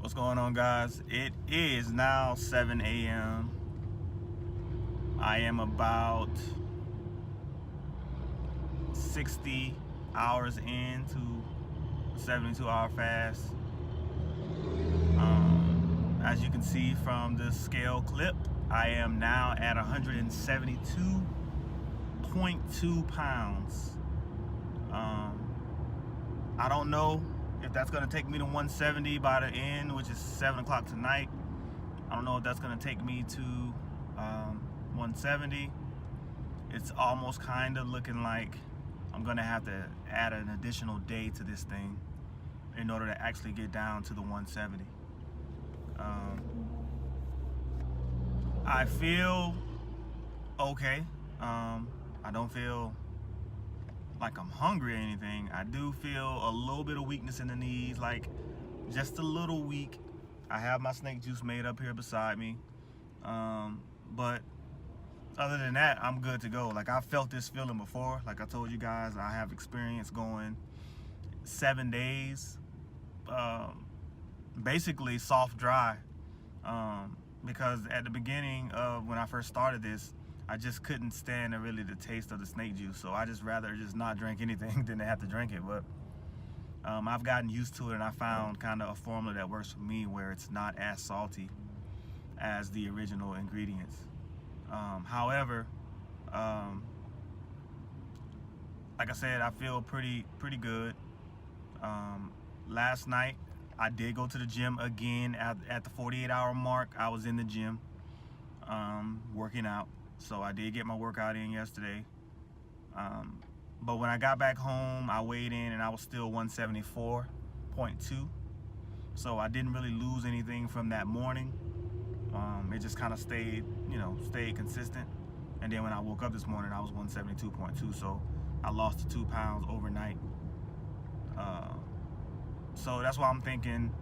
What's going on, guys? It is now 7 a.m. I am about 60 hours into a 72-hour fast. As you can see from the scale clip, I am now at 172.2 pounds. I don't know if that's going to take me to 170 by the end, which is 7 o'clock tonight. I don't know if that's going to take me to 170. It's almost kind of looking like I'm going to have to add an additional day to this thing in order to actually get down to the 170. I feel okay. I don't feel like I'm hungry or anything. I do feel a little bit of weakness in the knees, like just a little weak. I have my snake juice made up here beside me. But other than that, I'm good to go. Like, I felt this feeling before. Like I told you guys, I have experience going 7 days, basically soft dry, because at the beginning of when I first started this, I just couldn't stand the taste of the snake juice. So I just rather just not drink anything than to have to drink it. But I've gotten used to it, and I found kind of a formula that works for me where it's not as salty as the original ingredients. However, like I said, I feel pretty good. Last night I did go to the gym again. At the 48-hour mark, I was in the gym working out. So I did get my workout in yesterday. But when I got back home, I weighed in and I was still 174.2. So I didn't really lose anything from that morning. It just kind of stayed consistent. And then when I woke up this morning, I was 172.2. So I lost 2 pounds overnight. So that's why I'm thinking,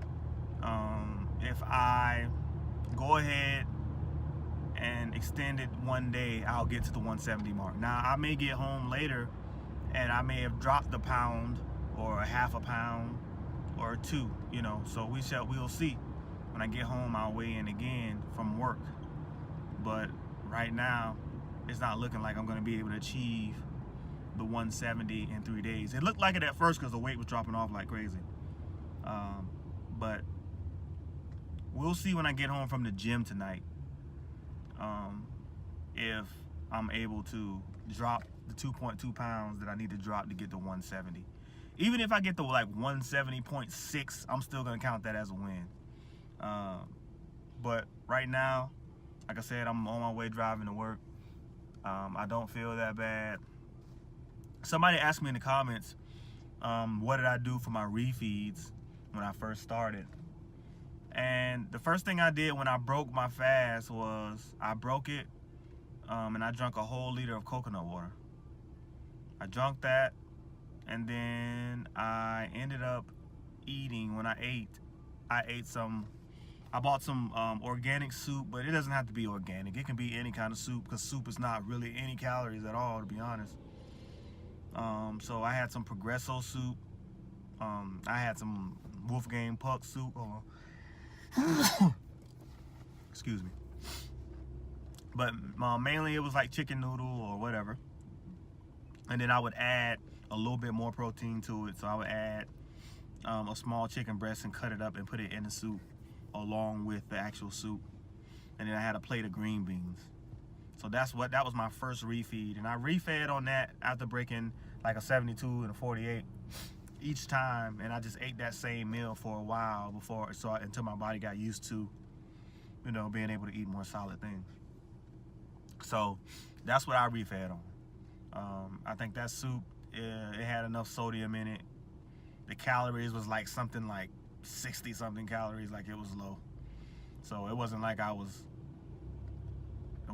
if I go ahead and extend it one day, I'll get to the 170 mark. Now, I may get home later and I may have dropped a pound or a half a pound or 2, so we'll see. When I get home, I'll weigh in again from work. But right now, it's not looking like I'm going to be able to achieve the 170 in 3 days. It looked like it at first because the weight was dropping off like crazy. But we'll see when I get home from the gym tonight, if I'm able to drop the 2.2 pounds that I need to drop to get to 170. Even if I get to like 170.6, I'm still going to count that as a win. But right now, like I said, I'm on my way driving to work. I don't feel that bad. Somebody asked me in the comments, what did I do for my refeeds when I first started? And the first thing I did when I broke my fast was I broke it, and I drank a whole liter of coconut water. I drank that, and then I ended up eating. When I bought some organic soup, but it doesn't have to be organic. It can be any kind of soup, because soup is not really any calories at all, to be honest. So I had some Progresso soup. I had some Wolfgang Puck soup. Excuse me. But mainly it was like chicken noodle or whatever. And then I would add a little bit more protein to it. So I would add a small chicken breast and cut it up and put it in the soup along with the actual soup. And then I had a plate of green beans. So that was my first refeed. And I refed on that after breaking like a 72 and a 48 each time. And I just ate that same meal for a while until my body got used to, being able to eat more solid things. So that's what I refed on. I think that soup, it had enough sodium in it. The calories was like something like 60 something calories, like it was low. So it wasn't like that wasn't a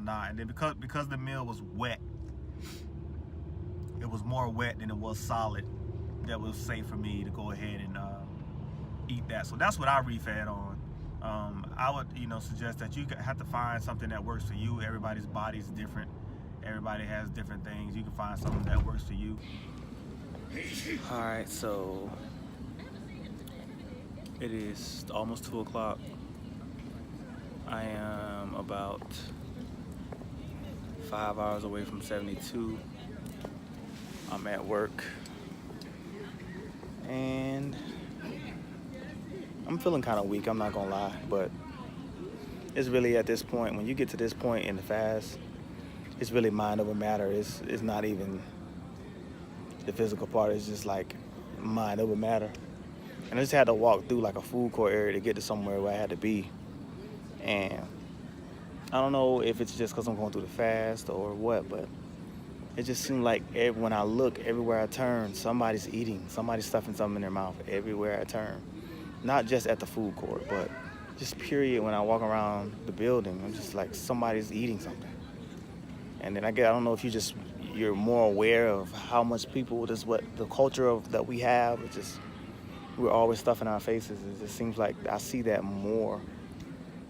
knot. And then because the meal was wet, it was more wet than it was solid. That was safe for me to go ahead and eat that. So that's what I refed on. I would suggest that you have to find something that works for you. Everybody's body's different. Everybody has different things. You can find something that works for you. Alright, so It is almost 2 o'clock. I am about 5 hours away from 72. I'm at work and I'm feeling kind of weak, I'm not gonna lie, but it's really at this point, when you get to this point in the fast, it's really mind over matter. It's not even the physical part, it's just like mind over matter. And I just had to walk through like a food court area to get to somewhere where I had to be. And I don't know if it's just because I'm going through the fast or what, but it just seemed like when I look, everywhere I turn, somebody's eating, somebody's stuffing something in their mouth everywhere I turn. Not just at the food court, but just period when I walk around the building, I'm just like, somebody's eating something. And then I don't know if you're more aware of how much people, what the culture of that we have. It's just, we're always stuffing our faces. It just seems like I see that more.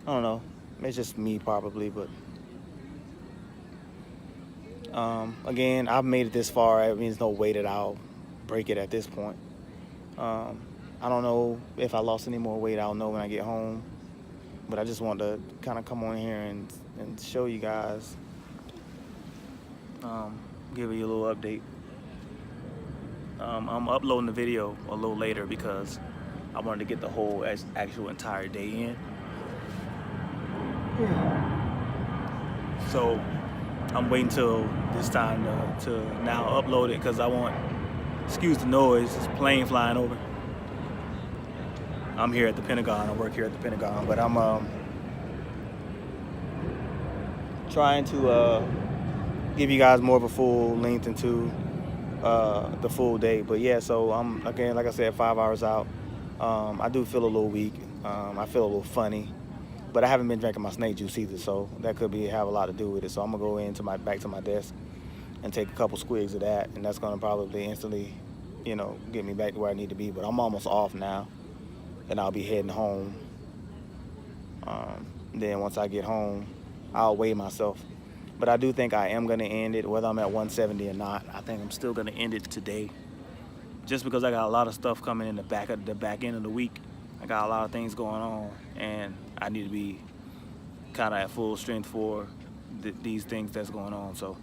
I don't know, it's just me probably, but again, I've made it this far. I mean, there's no way that I'll break it at this point. I don't know if I lost any more weight. I'll know when I get home. But I just wanted to kind of come on here and show you guys, give you a little update. I'm uploading the video a little later because I wanted to get the whole actual entire day in. So I'm waiting till this time to now upload it because I want, excuse the noise, it's a plane flying over. I'm here at the Pentagon, I work here at the Pentagon, but I'm trying to give you guys more of a full length into the full day. But yeah, so I'm, again, like I said, 5 hours out. I do feel a little weak. I feel a little funny, but I haven't been drinking my snake juice either, so that could have a lot to do with it. So I'm gonna go back to my desk and take a couple squigs of that, and that's gonna probably instantly, get me back to where I need to be. But I'm almost off now, and I'll be heading home. Then once I get home, I'll weigh myself. But I do think I am gonna end it, whether I'm at 170 or not. I think I'm still gonna end it today, just because I got a lot of stuff coming in the back end of the week. I got a lot of things going on, and I need to be kind of at full strength for these things that's going on. So,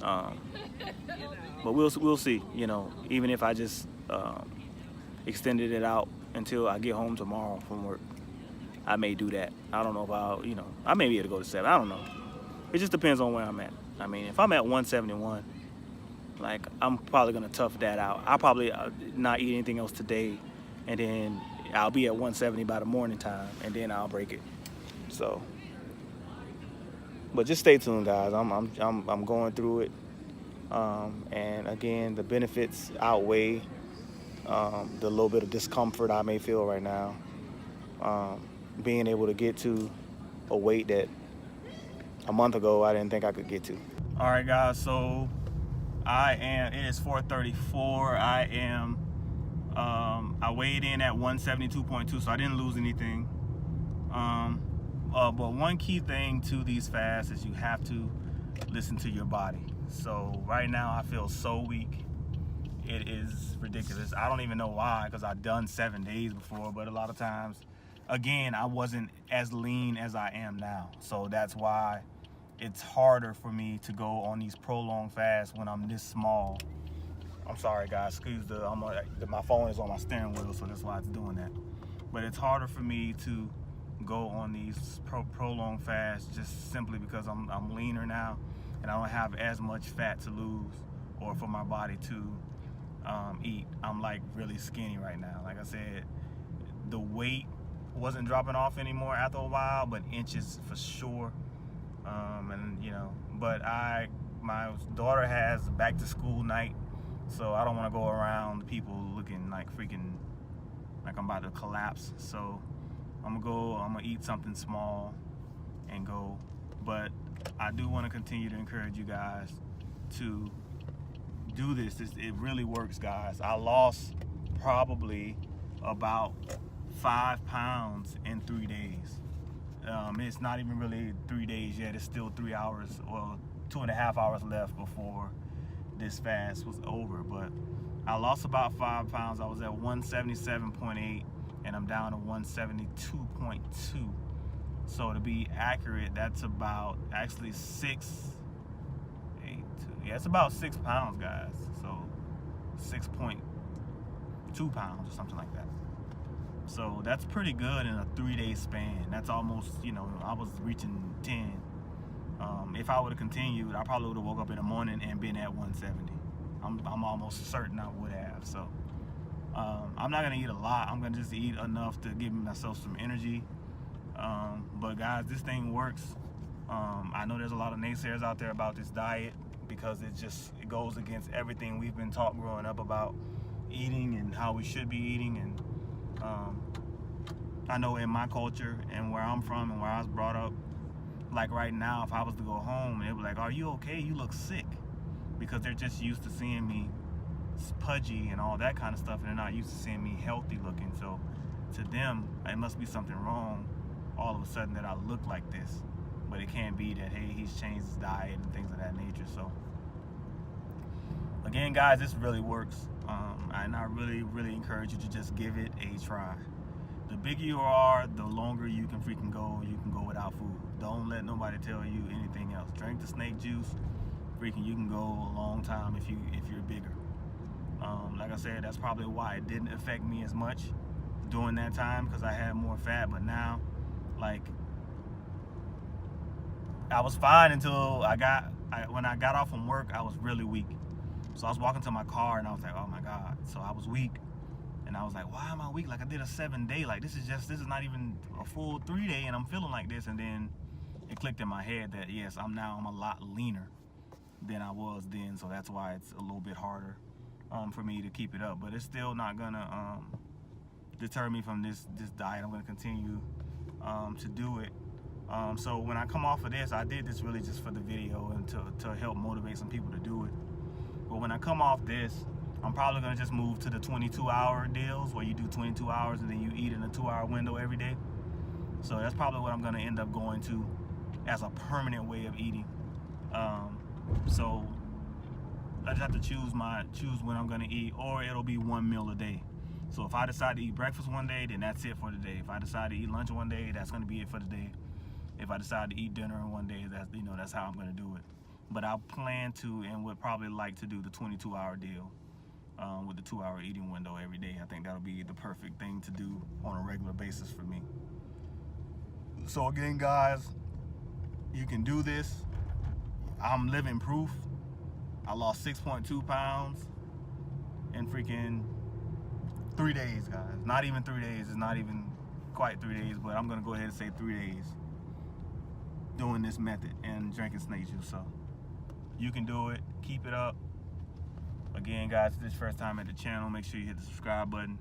but we'll see. Even if I just extended it out until I get home tomorrow from work, I may do that. I don't know if I may be able to go to 7. I don't know. It just depends on where I'm at. I mean, if I'm at 171, like, I'm probably gonna tough that out. I'll probably not eat anything else today, and then I'll be at 170 by the morning time, and then I'll break it. So, but just stay tuned, guys. I'm going through it, and again, the benefits outweigh the little bit of discomfort I may feel right now. Being able to get to a weight that a month ago I didn't think I could get to. All right, guys. So it is 4:34. I weighed in at 172.2, so I didn't lose anything. But one key thing to these fasts is you have to listen to your body. So right now I feel so weak. It is ridiculous. I don't even know why, because I've done 7 days before, but a lot of times, again, I wasn't as lean as I am now. So that's why it's harder for me to go on these prolonged fasts when I'm this small. I'm sorry, guys. Excuse my phone is on my steering wheel, so that's why it's doing that. But it's harder for me to go on these prolonged fasts just simply because I'm leaner now, and I don't have as much fat to lose or for my body to eat. I'm like really skinny right now. Like I said, the weight wasn't dropping off anymore after a while, but inches for sure. But my daughter has back to school night, so I don't want to go around people looking like freaking like I'm about to collapse. So I'm gonna eat something small and go. But I do want to continue to encourage you guys to do this. It really works, guys. I lost probably about 5 pounds in 3 days. It's not even really 3 days yet. It's still 3 hours, well, 2.5 hours left before this fast was over. But I lost about 5 pounds. I was at 177.8, and I'm down to 172.2. So to be accurate, that's about actually 6.82. Yeah, it's about 6 pounds, guys. So 6.2 pounds or something like that. So that's pretty good in a 3-day span. That's almost, you know, I was reaching 10. If I would have continued, I probably would have woke up in the morning and been at 170. I'm almost certain I would have. So I'm not gonna eat a lot. I'm gonna just eat enough to give myself some energy. But guys, this thing works. I know there's a lot of naysayers out there about this diet because it goes against everything we've been taught growing up about eating and how we should be eating. And I know in my culture and where I'm from and where I was brought up, like right now, if I was to go home and they were like, "Are you okay? You look sick," because they're just used to seeing me pudgy and all that kind of stuff, and they're not used to seeing me healthy looking. So to them, it must be something wrong all of a sudden that I look like this. But it can't be that, hey, he's changed his diet and things of that nature. So again, guys, this really works, and I really encourage you to just give it a try. The bigger you are, the longer you can freaking go. You can go without food. Don't let nobody tell you anything else. Drink the snake juice. Freaking, you can go a long time if you're bigger. Like I said, that's probably why it didn't affect me as much during that time, because I had more fat. But now, like, I was fine until when I got off from work, I was really weak. So I was walking to my car and I was like, oh my God. So I was weak. And I was like, why am I weak? Like, I did a 7-day. Like, this is not even a full 3-day, and I'm feeling like this. And then it clicked in my head that, yes, I'm a lot leaner than I was then. So that's why it's a little bit harder for me to keep it up. But it's still not gonna deter me from this diet. I'm gonna continue to do it. So when I come off of this, I did this really just for the video and to help motivate some people to do it. But when I come off this, I'm probably gonna just move to the 22-hour deals where you do 22 hours and then you eat in a 2-hour window every day. So that's probably what I'm gonna end up going to as a permanent way of eating. So I just have to choose when I'm gonna eat, or it'll be one meal a day. So if I decide to eat breakfast one day, then that's it for the day. If I decide to eat lunch one day, that's gonna be it for the day. If I decide to eat dinner one day, that's how I'm gonna do it. But I plan to and would probably like to do the 22-hour deal. With the 2-hour eating window every day. I think that'll be the perfect thing to do on a regular basis for me. So again, guys, you can do this. I'm living proof. I lost 6.2 pounds in freaking 3 days, guys. Not even 3 days. It's not even quite 3 days, but I'm gonna go ahead and say 3 days doing this method and drinking snake juice. So you can do it. Keep it up. Again, guys, if this is your first time at the channel, make sure you hit the subscribe button.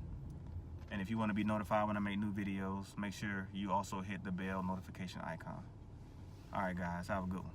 And if you want to be notified when I make new videos, make sure you also hit the bell notification icon. All right, guys, have a good one.